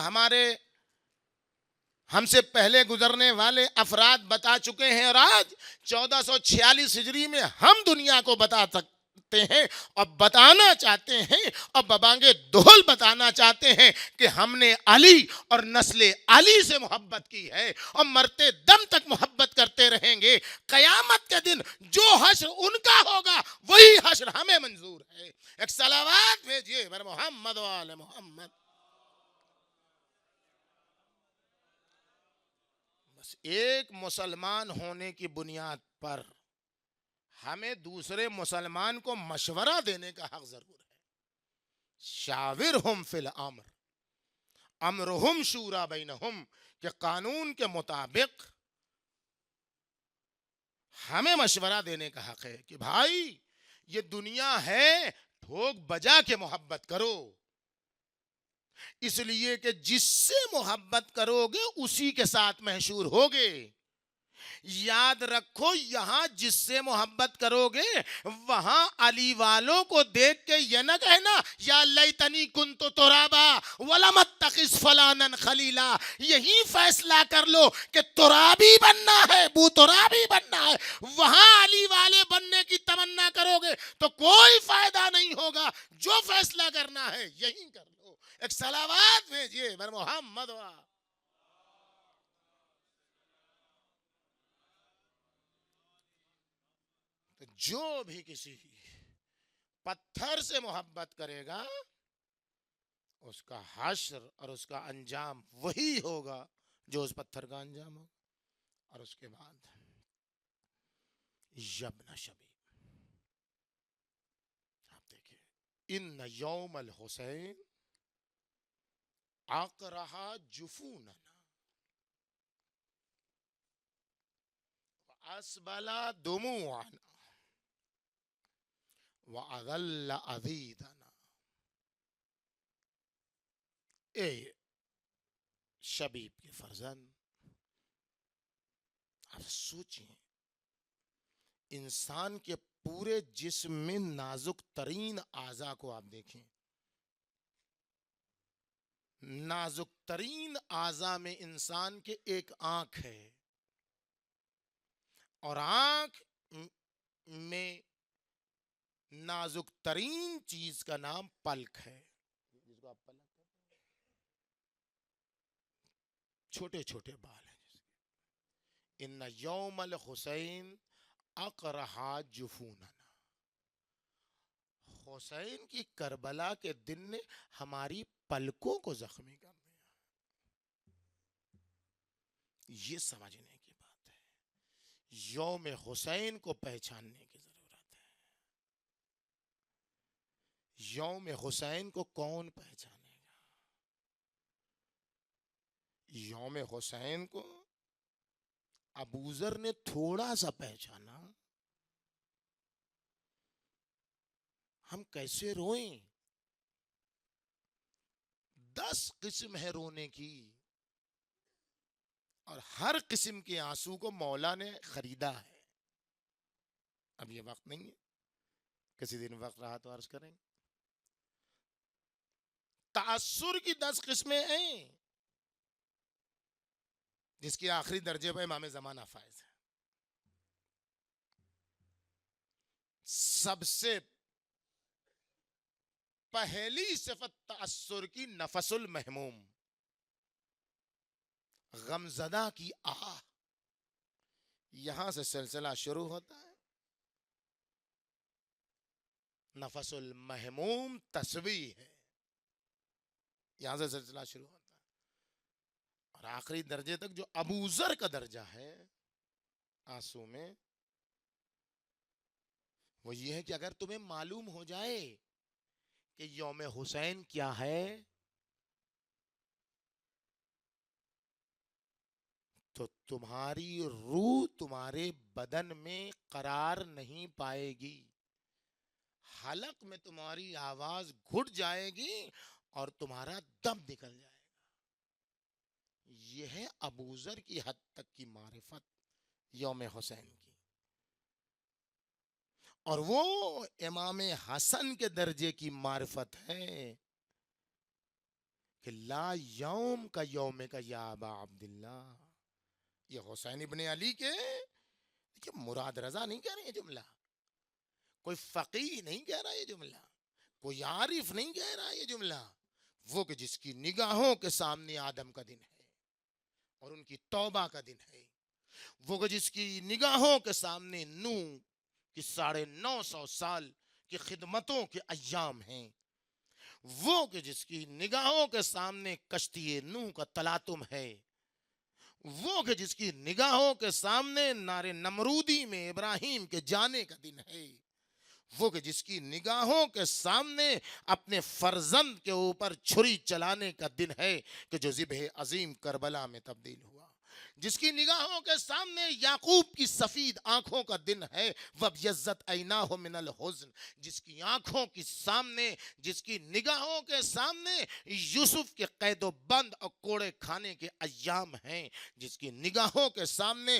ہم سے پہلے گزرنے والے افراد بتا چکے ہیں، اور آج 1446 ہجری میں ہم دنیا کو بتا سکتے ہیں اور بتانا چاہتے ہیں، اور ببانگے دہل بتانا چاہتے ہیں کہ ہم نے علی اور نسل علی سے محبت کی ہے، اور مرتے دم تک محبت کرتے رہیں گے۔ قیامت کے دن جو حشر ان کا ہوگا وہی حشر ہمیں منظور ہے۔ ایک صلوات بھیجیے بر محمد و آل محمد۔ ایک مسلمان ہونے کی بنیاد پر ہمیں دوسرے مسلمان کو مشورہ دینے کا حق ضرور ہے۔ شاورہم فی الامر، امرہم شورا بینہم، کہ قانون کے مطابق ہمیں مشورہ دینے کا حق ہے کہ بھائی یہ دنیا ہے، ٹھوک بجا کے محبت کرو، اس لیے کہ جس سے محبت کرو گے اسی کے ساتھ محشور ہوگے۔ یاد رکھو، یہاں جس سے محبت کرو گے وہاں علی والوں کو دیکھ کے یہ نہ کہنا یا لیتنی کنت ترابا ولم اتخذ فلانا خلیلا، یہی فیصلہ کر لو کہ ترابی بننا ہے، بو ترابی بننا ہے، وہاں علی والے بننے کی تمنا کرو گے تو کوئی فائدہ نہیں ہوگا، جو فیصلہ کرنا ہے یہی کر لو۔ ایک صلوات بھیجیے بر محمد و جو بھی کسی پتھر سے محبت کرے گا اس کا حشر اور اس کا انجام وہی ہوگا جو اس پتھر کا انجام ہوگا. اور اس کے بعد یبن شبیب، آپ دیکھیں، ان یوم الحسین اقرح جفوننا واسبل دموعنا واذل عذیدنا. اے شبیب کے فرزند، آپ سوچیں، انسان کے پورے جسم میں نازک ترین اعضاء کو آپ دیکھیں. نازک ترین اعضاء میں انسان کے ایک آنکھ ہے، اور آنکھ میں نازک ترین چیز کا نام پلک ہے، جس کو آپ پلک کہتے ہیں. چھوٹے چھوٹے بال ہیں جس کے. ان یوم الحسین اقرح جفوننا، حسین کی کربلا کے دن نے ہماری پلکوں کو زخمی کر دیا. یہ سمجھنے کی بات ہے. یوم حسین کو پہچاننے کی ضرورت ہے. یوم حسین کو کون پہچانے گا؟ یوم حسین کو ابوذر نے تھوڑا سا پہچانا. ہم کیسے روئیں؟ 10 قسم ہے رونے کی، اور ہر قسم کے آنسو کو مولا نے خریدا ہے. اب یہ وقت نہیں ہے، کسی دن وقت رہا تو عرض کریں. تأثر کی 10 قسمیں ہیں، جس کی آخری درجے پہ امام زمانہ فائز ہے. سب سے پہلی صفت تأثر کی نفس المحموم، غمزدہ کی آہ. یہاں سے سلسلہ شروع ہوتا ہے. نفس المحموم تسبیح ہے، یہاں سے سلسلہ شروع ہوتا ہے. اور آخری درجے تک جو ابوذر کا درجہ ہے آنسو میں، وہ یہ ہے کہ اگر تمہیں معلوم ہو جائے کہ یوم حسین کیا ہے تو تمہاری روح تمہارے بدن میں قرار نہیں پائے گی، حلق میں تمہاری آواز گھٹ جائے گی اور تمہارا دم نکل جائے گا. یہ ہے ابوذر کی حد تک کی معرفت یوم حسین کی. اور وہ امام حسن کے درجے کی معرفت ہے کہ لا یوم کا یوم کا یا ابا عبداللہ. یہ حسین ابن علی کے مراد رضا نہیں کہہ رہے یہ جملہ، کوئی فقیہ نہیں کہہ رہا یہ جملہ، کوئی عارف نہیں کہہ رہا یہ جملہ. وہ کہ جس کی نگاہوں کے سامنے آدم کا دن ہے اور ان کی توبہ کا دن ہے، وہ کہ جس کی نگاہوں کے سامنے نوح کی 950 سال کی خدمتوں کے ایام ہیں، وہ کہ جس کی نگاہوں کے سامنے کشتی نوح کا تلاطم ہے، وہ کہ جس کی نگاہوں کے سامنے نار نمرودی میں ابراہیم کے جانے کا دن ہے، وہ کہ جس کی نگاہوں کے سامنے اپنے فرزند کے اوپر چھری چلانے کا دن ہے کہ جو ذبح عظیم کربلا میں تبدیل ہوا، جس کی نگاہوں کے سامنے یعقوب کی سفید آنکھوں کا دن ہے وَبْيَضَّتْ عَيْنَاهُ مِنَ الْحُزْنِ، جس کی آنکھوں کے سامنے، جس کی نگاہوں کے سامنے یوسف کے قید و بند اور کوڑے کھانے کے ایام ہیں، جس کی نگاہوں کے سامنے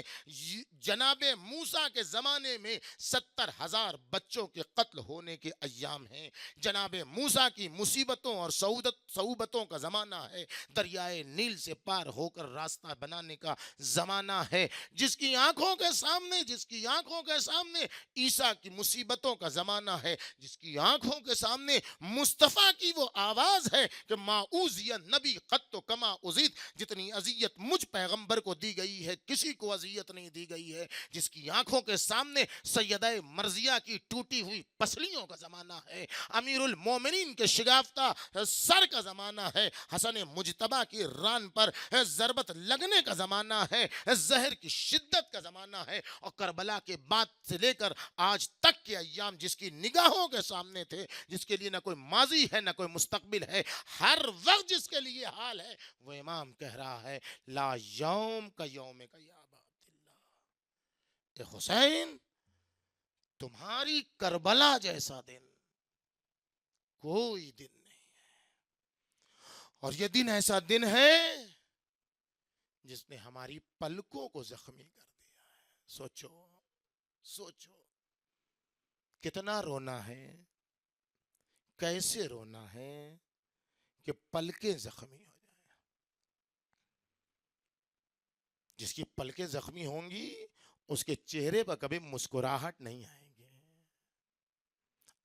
جناب موسیٰ کے زمانے میں 70,000 بچوں کے قتل ہونے کے ایام ہیں، جناب موسیٰ کی مصیبتوں اور صعوبتوں کا زمانہ ہے، دریائے نیل سے پار ہو کر راستہ بنانے کا زمانہ ہے، جس کی آنکھوں کے سامنے عیسیٰ کی مصیبتوں کا زمانہ ہے، جس کی آنکھوں کے سامنے مصطفیٰ کی وہ آواز ہے کہ ما اوذی نبی قط کما اذیت، جتنی اذیت مجھ پیغمبر کو دی گئی ہے کسی کو اذیت نہیں دی گئی ہے، جس کی آنکھوں کے سامنے سیدہ مرضیہ کی ٹوٹی ہوئی پسلیوں کا زمانہ ہے، امیر المومنین کے شگافتہ سر کا زمانہ ہے، حسن مجتبیٰ کی ران پر ضربت لگنے کا زمانہ ہے، زہر کی شدت کا زمانہ ہے، اور کربلا کے بعد سے لے کر آج تک کے ایام جس کی نگاہوں کے سامنے تھے، جس کے لیے نہ کوئی ماضی ہے نہ کوئی مستقبل ہے، ہر وقت جس کے لیے حال ہے، وہ امام کہہ رہا ہے لا یوم کا یوم کا یا ابا عبداللہ، اے حسین تمہاری کربلا جیسا دن کوئی دن نہیں ہے، اور یہ دن ایسا دن ہے جس نے ہماری پلکوں کو زخمی کر دیا ہے۔ سوچو کتنا رونا ہے، کیسے رونا ہے کہ پلکیں زخمی ہو جائیں۔ جس کی پلکیں زخمی ہوں گی اس کے چہرے پر کبھی مسکراہٹ نہیں آئے گی۔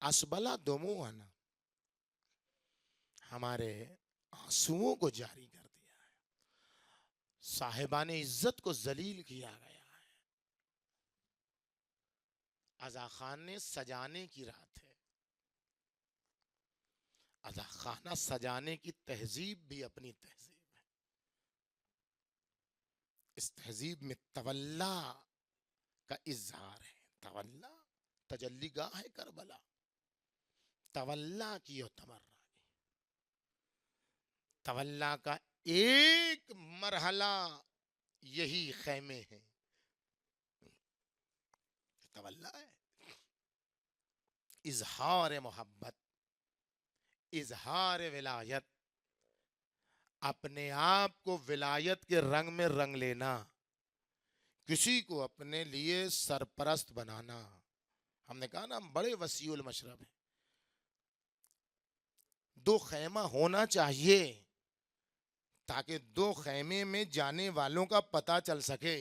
اسبلا دموعنا، ہمارے آنسوؤں کو جاری کر دیا ہے، صاحبان عزت کو ذلیل کیا گیا ہے۔ عزا خان نے سجانے کی رات ہے، عزا خانہ سجانے کی تہذیب بھی اپنی تہذیب ہے۔ اس تہذیب میں تولا کا اظہار ہے، تولا تجلی گاہ ہے کربلا، تولا کی اور تمرا کی، تولا کا ایک مرحلہ یہی خیمے ہیں، تولا ہے اظہار محبت، اظہار ولایت، اپنے آپ کو ولایت کے رنگ میں رنگ لینا، کسی کو اپنے لیے سرپرست بنانا۔ ہم نے کہا نا ہم بڑے وسیع المشرب ہیں، دو خیمہ ہونا چاہیے تاکہ دو خیمے میں جانے والوں کا پتہ چل سکے۔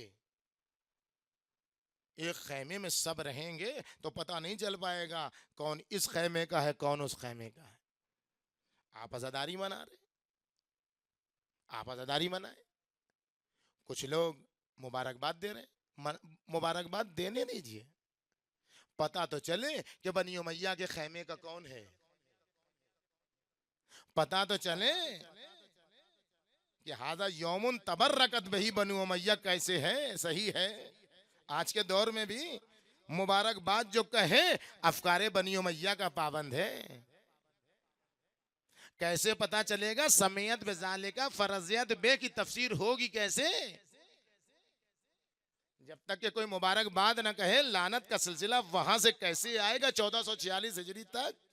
ایک خیمے میں سب رہیں گے تو پتہ نہیں چل پائے گا کون اس خیمے کا ہے کون اس خیمے کا ہے۔ آپ عزاداری منا رہے، آپ عزاداری منائیں، کچھ لوگ مبارکباد دے رہے ہیں، مبارکباد دینے دیجئے، پتہ تو چلے کہ بنی امیہ کے خیمے کا کون ہے، پتہ تو چلے کہ ہذا یوم تبرکت بہی بنو امیہ کیسے ہے، صحیح ہے۔ آج کے دور میں بھی مبارکباد جو کہے افکار بنی امیہ کا پابند ہے۔ کیسے پتا چلے گا سمیت بذالک فرضیت بے کی تفسیر ہوگی کیسے؟ جب تک کہ کوئی مبارکباد نہ کہے لعنت کا سلسلہ وہاں سے کیسے آئے گا 1446 ہجری تک؟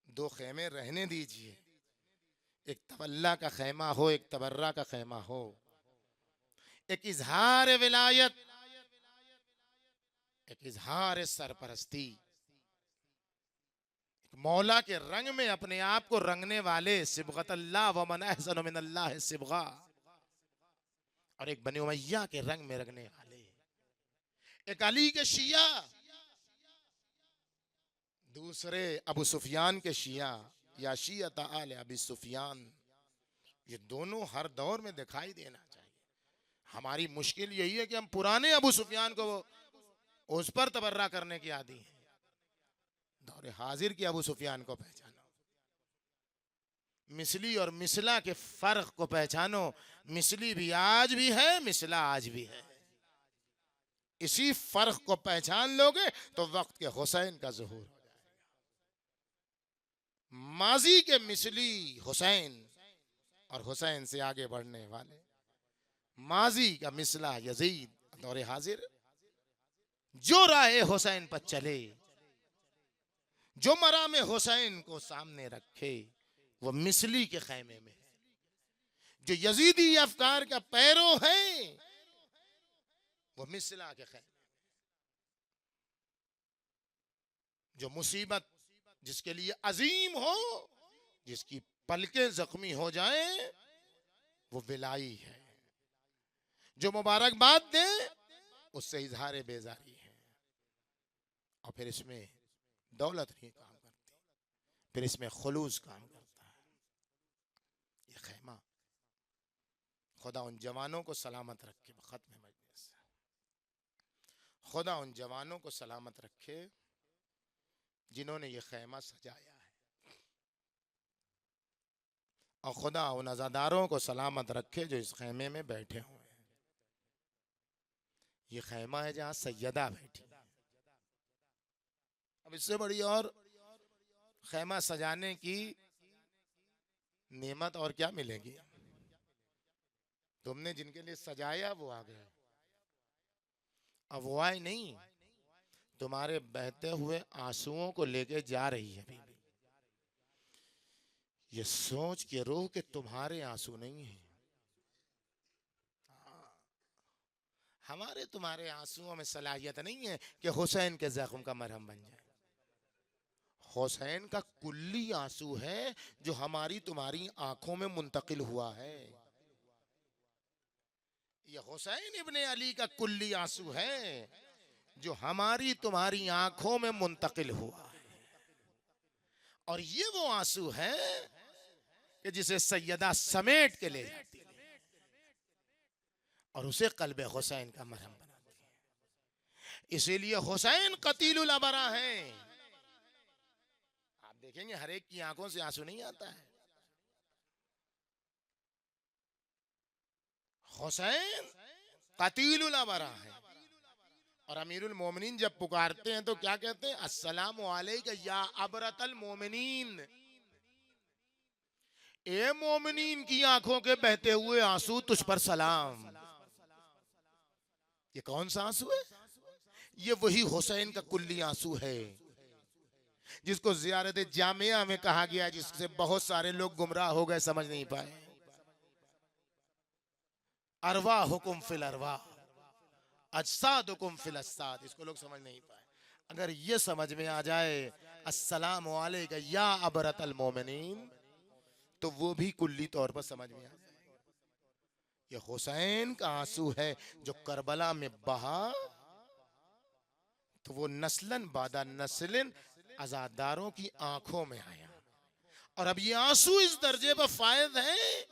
دو خیمے رہنے دیجئے، ایک تولا کا خیمہ ہو ایک تبرہ کا خیمہ ہو، ایک اظہار ولایت، ایک اظہار سرپرستی، مولا کے رنگ میں اپنے آپ کو رنگنے والے، صبغت اللہ ومن احسن من اللہ صبغہ، اور ایک بنی امیہ کے رنگ میں رنگنے والے، ایک علی کے شیعہ، دوسرے ابو سفیان کے شیعہ یا شیعہ آل ابی سفیان، یہ دونوں ہر دور میں دکھائی دینا چاہیے۔ ہماری مشکل یہی ہے کہ ہم پرانے ابو سفیان کو اس پر تبرہ کرنے کی عادی ہیں، دور حاضر کی ابو سفیان کو پہچانو، مثلی اور مثلا کے فرق کو پہچانو، مثلی بھی آج بھی ہے مثلا آج بھی ہے، اسی فرق کو پہچان لوگے تو وقت کے حسین کا ظہور ہو جائے گا۔ ماضی کے مثلی حسین اور حسین سے آگے بڑھنے والے، ماضی کا مثلا یزید، دور حاضر جو راہ حسین پر چلے، جو مرام حسین کو سامنے رکھے وہ مثلی کے خیمے میں ہے، جو یزیدی افکار کا پیرو ہے وہ مثلا کے خیمے میں، جو مصیبت جس کے لیے عظیم ہو، جس کی پلکیں زخمی ہو جائیں وہ ولائی ہے، جو مبارکباد دے اس سے اظہار بیزاری ہے، اور پھر اس میں دولت نہیں کام کرتی، پھر اس میں خلوص کام کرتا ہے۔ یہ خیمہ خدا ان جوانوں کو سلامت رکھے، ختم مجلس، خدا ان جوانوں کو سلامت رکھے جنہوں نے یہ خیمہ سجایا ہے، اور خدا ان عزاداروں کو سلامت رکھے جو اس خیمے میں بیٹھے ہوئے ہیں۔ یہ خیمہ ہے جہاں سیدہ بیٹھی، اب اس سے بڑی اور خیمہ سجانے کی نعمت اور کیا ملے گی؟ تم نے جن کے لیے سجایا وہ آ گئے، اب وہ آئے نہیں، تمہارے بہتے ہوئے آنسوؤں کو لے کے جا رہی ہے بی بی۔ یہ سوچ کے رو کہ تمہارے آنسو نہیں ہیں، ہمارے تمہارے آنسوؤں میں صلاحیت نہیں ہے کہ حسین کے زخم کا مرہم بن جائے۔ حسین کا کلی آنسو ہے جو ہماری تمہاری آنکھوں میں منتقل ہوا ہے، یہ حسین ابن علی کا کلی آنسو ہے جو ہماری تمہاری آنکھوں میں منتقل ہوا ہے، اور یہ وہ آنسو ہے کہ جسے سیدہ سمیٹ کے لے جاتی ہے اور اسے قلب حسین کا مرہم بناتی ہے۔ اسی لیے حسین قتیل الابرا ہیں۔ آپ دیکھیں گے ہر ایک کی آنکھوں سے آنسو نہیں آتا ہے، حسین قتیل الابرا ہے، اور امیر المومنین جب پکارتے ہیں تو کیا کہتے ہیں؟ السلام علیکہ یا ابرۃ المومنین، اے مومنین کی آنکھوں کے بہتے ہوئے آنسو تجھ پر سلام۔ یہ کون سا آنسو ہے؟ یہ وہی حسین کا کلی آنسو ہے جس کو زیارت جامعہ میں کہا گیا، جس سے بہت سارے لوگ گمراہ ہو گئے، سمجھ نہیں پائے۔ ارواحکم فی الارواح اجسادکم فی الاجساد، اس کو لوگ سمجھ نہیں پائے۔ اگر یہ سمجھ میں آ جائے السلام علیکہ یا ابرۃ المومنین، تو وہ بھی کلی طور پر سمجھ میں آ جائے۔ یہ حسین کا آنسو ہے جو کربلا میں بہا تو وہ نسلن بعد نسلن عزاداروں کی آنکھوں میں آیا، اور اب یہ آنسو اس درجے پر فائد ہے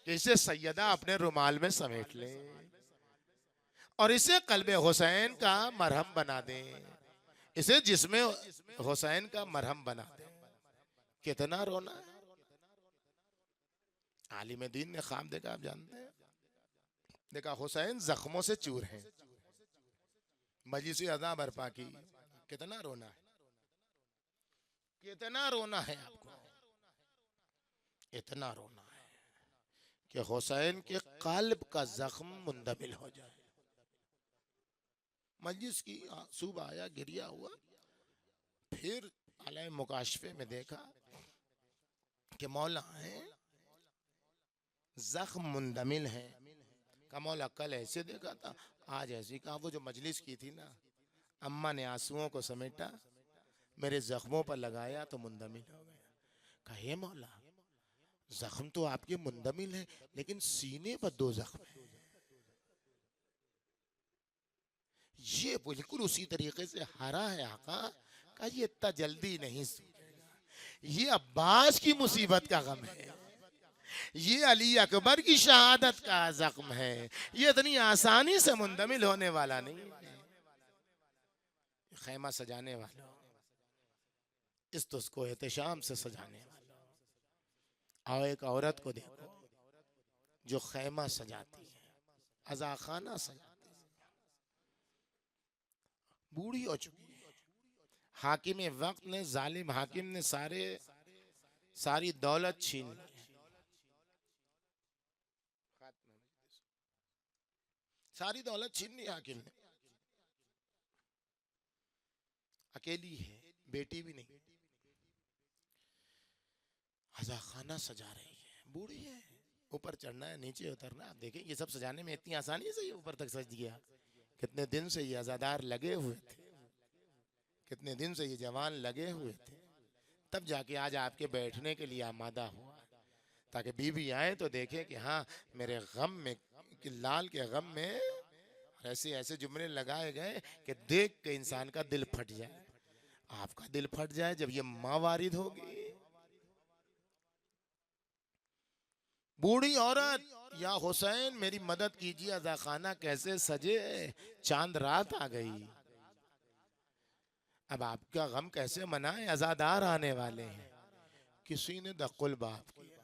کہ اسے سیدہ اپنے رومال میں سمیٹ لے اور اسے قلب حسین کا مرہم بنا دیں، اسے جسم حسین کا مرہم بنا دیں۔ کتنا رونا ہے۔ عالم دین نے خواب دیکھا، آپ جانتے ہیں، دیکھا حسین زخموں سے چور ہیں، مجلس اذاں برپا کی، کتنا رونا ہے، کتنا رونا ہے، آپ کو اتنا رونا ہے کہ حسین کے قلب کا زخم مندمل ہو جائے۔ مجلس کی صبح آیا، گریا ہوا، پھر علیہ مکاشفے میں دیکھا کہ مولا ہیں، زخم مندمل ہے۔ کہا مولا کل ایسے دیکھا تھا، آج ایسی، کہا وہ جو مجلس کی تھی نا، اماں نے آنسوؤں کو سمیٹا، میرے زخموں پر لگایا تو مندمل ہو گیا۔ کہا اے مولا، زخم تو آپ کے مندمل ہیں لیکن سینے پر 2 زخم ہیں۔ یہ بالکل اسی طریقے سے ہرا ہے آقا۔ کہا یہ اتنا جلدی نہیں سوکھے گا، یہ عباس کی مصیبت کا غم ہے، یہ علی اکبر کی شہادت کا زخم ہے، یہ اتنی آسانی سے مندمل ہونے والا نہیں ہے۔ خیمہ سجانے والا، اس کو احتشام سے سجانے والا، اور ایک عورت کو دیکھو جو خیمہ سجاتی ہے، عزاخانہ سجاتی ہے، بوڑھی ہو چکی ہے، حاکم وقت نے، ظالم حاکم نے ساری دولت چھین لی، ساری دولت چھین لی حاکم نے، اکیلی ہے، بیٹی بھی نہیں، عزاخانہ سجا رہی ہے، بوڑھی ہے، اوپر چڑھنا ہے، نیچے اترنا ہے۔ آپ دیکھیں یہ سب سجانے میں اتنی آسانی سے یہ اوپر تک سج گیا، کتنے دن سے یہ عزادار لگے ہوئے تھے، کتنے دن سے یہ جوان لگے ہوئے تھے، تب جا کے آج آپ کے بیٹھنے کے لیے آمادہ ہوا، تاکہ بی بی آئیں تو دیکھیں کہ ہاں میرے غم میں کہ لال کے غم میں ایسے ایسے جملے لگائے گئے کہ دیکھ کے انسان کا دل پھٹ جائے. آپ کا دل پھٹ جائے جب یہ ماں وارد ہوگی. بوڑھی عورت, یا حسین میری مدد کیجیے, عزا خانہ کیسے سجے, چاند رات آ گئی. اب آپ کا غم کیسے منائے, عزادار آنے والے ہیں. کسی نے دقل بات کیا.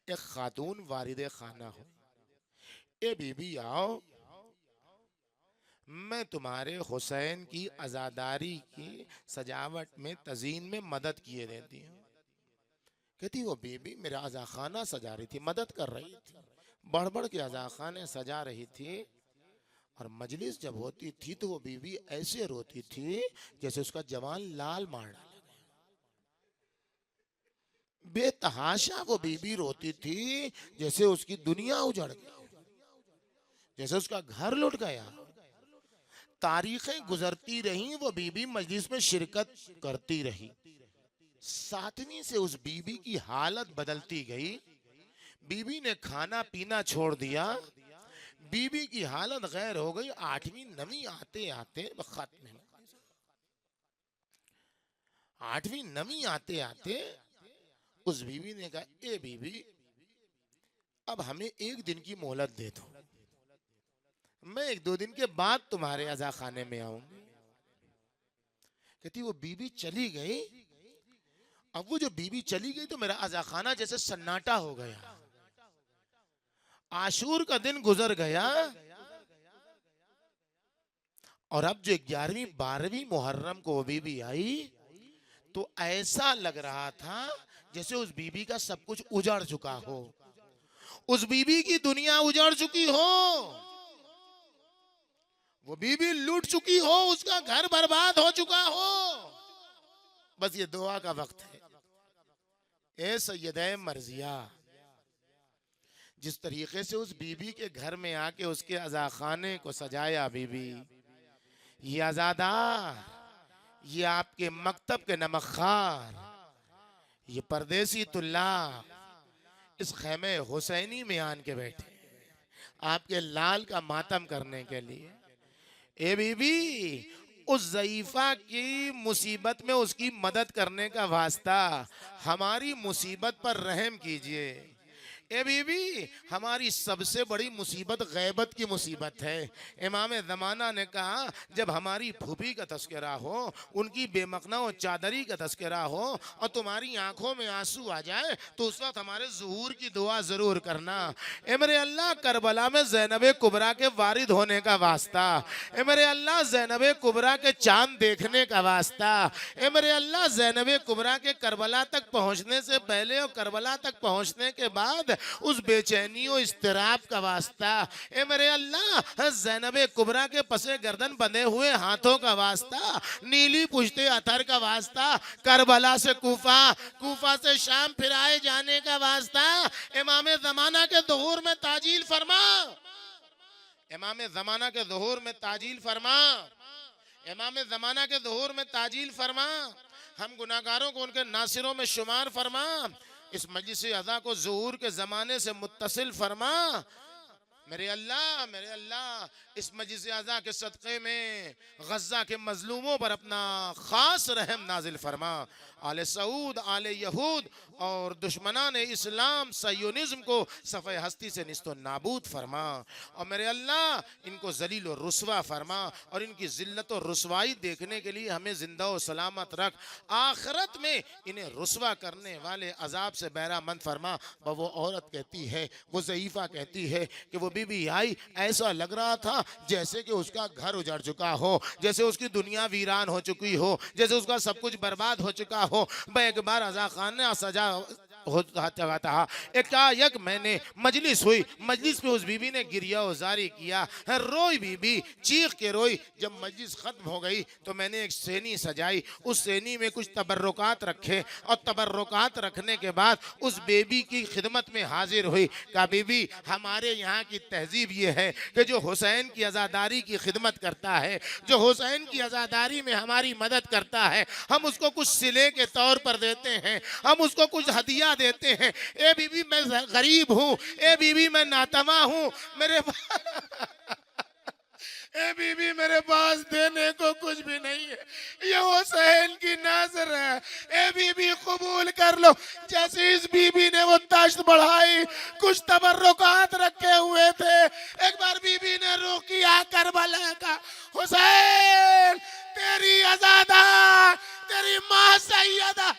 ایک خاتون وارد خانہ ہو, اے بی بی آؤ, میں تمہارے حسین کی عزاداری کی سجاوٹ میں تزئین میں مدد کیے دیتی ہوں. کہتی وہ بی بی میرا عزا خانہ سجا رہی تھی, مدد کر رہی تھی, بڑھ بڑھ کے عزا خانے سجا رہی تھی. اور مجلس جب ہوتی تھی تو وہ بی بی ایسے روتی تھی جیسے اس کا جوان لال مار ڈالا گیا. بے تحاشا وہ بی بی روتی تھی جیسے اس کی دنیا اجڑ گئی, جیسے اس کا گھر لٹ گیا. تاریخیں گزرتی رہیں, وہ بی بی مجلس میں شرکت کرتی رہی. ساتویں سے اس بی بی کی حالت بدلتی گئی. بی بی نے کھانا پینا چھوڑ دیا, بی بی کی حالت غیر ہو گئی. 8ویں نویں آتے آتے ختم ہے. 8ویں نویں آتے آتے اس بی بی نے کہا اے بی بی اب ہمیں 1 دن کی مہلت دے دو, میں 1-2 دن کے بعد تمہارے عزا خانے میں آؤں گی. کہتی وہ بی بی چلی گئی. اب وہ جو بی بی چلی گئی تو میرا عزا خانہ جیسے سناٹا ہو گیا. عاشور کا دن گزر گیا, اور اب جو 11ویں 12ویں محرم کو وہ بی بی آئی تو ایسا لگ رہا تھا جیسے اس بی بی کا سب کچھ اجڑ چکا ہو, اس بی بی کی دنیا اجڑ چکی ہو, وہ بی بی لوٹ چکی ہو, اس کا گھر برباد ہو چکا ہو. بس یہ دعا کا وقت ہے. اے سیدہ مرضیہ, جس طریقے سے اس بی بی کے گھر میں آ کے اس کے عزا خانے کو سجایا بی بی, یہ عزادار, یہ آپ کے مکتب کے نمکخوار, یہ پردیسی طلاب اس خیمے حسینی میں آن کے بیٹھے آپ کے لال کا ماتم کرنے کے لیے. اے بی بی, اس ضعیفہ کی مصیبت میں اس کی مدد کرنے کا واسطہ ہماری مصیبت پر رحم کیجئے. اے بی بی, ہماری سب سے بڑی مصیبت غیبت کی مصیبت ہے. امام زمانہ نے کہا جب ہماری پھوپھی کا تذکرہ ہو, ان کی بے مقنع و چادری کا تذکرہ ہو اور تمہاری آنکھوں میں آنسو آ جائے تو اس وقت ہمارے ظہور کی دعا ضرور کرنا. اے میرے اللہ, کربلا میں زینب کبریٰ کے وارد ہونے کا واسطہ, اے میرے اللہ زینب کبریٰ کے چاند دیکھنے کا واسطہ, اے میرے اللہ زینب کبریٰ کے کربلا تک پہنچنے سے پہلے اور کربلا تک پہنچنے کے بعد اس بے چینی و اضطراب کا واسطہ, اے میرے اللہ زینب کبریٰ کے پسے گردن بندھے ہوئے ہاتھوں کا واسطہ, نیلی پشتے عطر کا واسطہ, کربلا سے کوفہ, کوفہ سے شام پھرائے جانے کا واسطہ. امام زمانہ کے ظہور میں تعجیل فرما, امام زمانہ کے ظہور میں تعجیل فرما, امام زمانہ کے ظہور میں تعجیل فرما. ہم گناہگاروں کو ان کے ناصروں میں شمار فرما. اس مجلس عزا کو ظہور کے زمانے سے متصل فرما. میرے اللہ اس مجلس عزا کے صدقے میں غزہ کے مظلوموں پر اپنا خاص رحم نازل فرما. آل سعود, آل یہود اور دشمنان اسلام سیونزم کو صفحہ ہستی سے نیست و نابود فرما. اور میرے اللہ ان کو ذلیل و رسوا فرما, اور ان کی ذلت و رسوائی دیکھنے کے لیے ہمیں زندہ و سلامت رکھ. آخرت میں انہیں رسوا کرنے والے عذاب سے بہرہ مند فرما. وہ عورت کہتی ہے, وہ ضعیفہ کہتی ہے کہ وہ بی بی آئی, ایسا لگ رہا تھا جیسے کہ اس کا گھر اجڑ چکا ہو, جیسے اس کی دنیا ویران ہو چکی ہو, جیسے اس کا سب کچھ برباد ہو چکا ہو. میں ایک بار عزا خانہ سجا تھا, ایک میں نے مجلس ہوئی, مجلس میں اس بی بی نے گریہ وزاری کیا, روئی بی بی, چیخ کے روئی. جب مجلس ختم ہو گئی تو میں نے ایک سینی سجائی, اس سینی میں کچھ تبرکات رکھے, اور تبرکات رکھنے کے بعد اس بی بی کی خدمت میں حاضر ہوئی. کہا بی بی, ہمارے یہاں کی تہذیب یہ ہے کہ جو حسین کی عزاداری کی خدمت کرتا ہے, جو حسین کی عزاداری میں ہماری مدد کرتا ہے, ہم اس کو کچھ صلے کے طور پر دیتے ہیں, ہم اس کو کچھ ہدیہ دیتے ہیں، اے بی بی میں غریب ہوں، اے بی بی میں ناتواں ہوں، میرے اے بی بی میرے پاس دینے کو کچھ بھی نہیں ہے، یہ حسین کی نظر ہے، اے بی بی قبول کر لو۔ جیسے اس بی بی نے وہ تشت بڑھائی، کچھ تبرکات رکھے ہوئے تھے، ایک بار بی بی نے رخ کیا کربلا کا، حسین تیری ازادہ، تیری ماں سیدہ